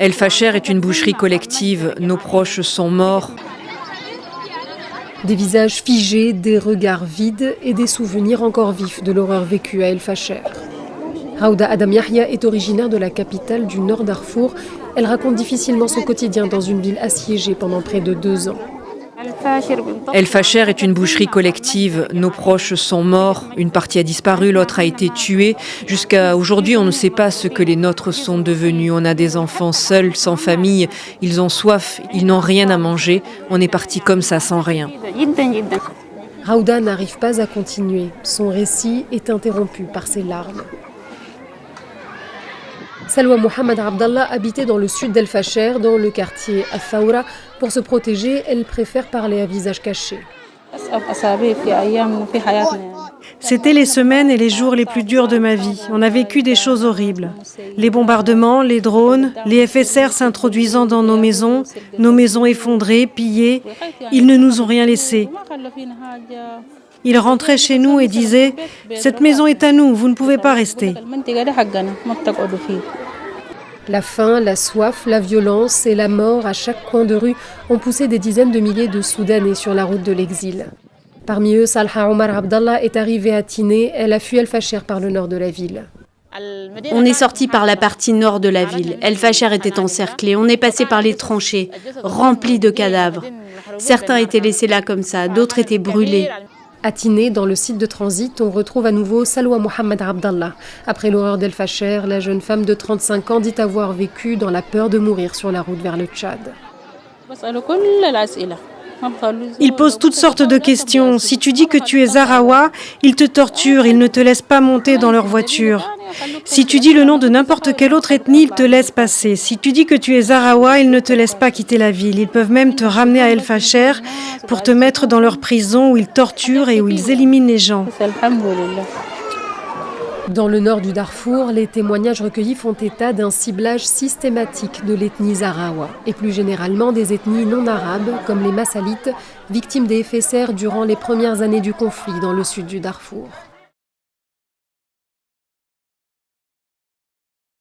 El Facher est une boucherie collective. Nos proches sont morts. Des visages figés, des regards vides et des souvenirs encore vifs de l'horreur vécue à El Facher. Raouda Adam Yahya est originaire de la capitale du Nord Darfour. Elle raconte difficilement son quotidien dans une ville assiégée pendant près de 2 ans. El Facher est une boucherie collective. Nos proches sont morts. Une partie a disparu, l'autre a été tuée. Jusqu'à aujourd'hui, on ne sait pas ce que les nôtres sont devenus. On a des enfants seuls, sans famille. Ils ont soif, ils n'ont rien à manger. On est parti comme ça, sans rien. Raouda n'arrive pas à continuer. Son récit est interrompu par ses larmes. Salwa Mohamed Abdallah habitait dans le sud d'El Facher, dans le quartier Al-Thawra. Pour se protéger, elle préfère parler à visage caché. C'était les semaines et les jours les plus durs de ma vie. On a vécu des choses horribles. Les bombardements, les drones, les FSR s'introduisant dans nos maisons effondrées, pillées. Ils ne nous ont rien laissé. Ils rentraient chez nous et disaient « Cette maison est à nous, vous ne pouvez pas rester ». La faim, la soif, la violence et la mort à chaque coin de rue ont poussé des dizaines de milliers de Soudanais sur la route de l'exil. Parmi eux, Salha Omar Abdallah est arrivée à Tiné. Elle a fui El Facher par le nord de la ville. On est sorti par la partie nord de la ville. El Facher était encerclé. On est passé par les tranchées, remplies de cadavres. Certains étaient laissés là comme ça, d'autres étaient brûlés. À Tiné, dans le site de transit, on retrouve à nouveau Salwa Mohamed Abdallah. Après l'horreur d'El Facher, la jeune femme de 35 ans dit avoir vécu dans la peur de mourir sur la route vers le Tchad. Ils posent toutes sortes de questions. Si tu dis que tu es Zahraoua, ils te torturent, ils ne te laissent pas monter dans leur voiture. Si tu dis le nom de n'importe quelle autre ethnie, ils te laissent passer. Si tu dis que tu es Zahraoua, ils ne te laissent pas quitter la ville. Ils peuvent même te ramener à El Facher pour te mettre dans leur prison où ils torturent et où ils éliminent les gens. Dans le nord du Darfour, les témoignages recueillis font état d'un ciblage systématique de l'ethnie Zahraoua et plus généralement des ethnies non arabes comme les Massalites, victimes des FSR durant les premières années du conflit dans le sud du Darfour.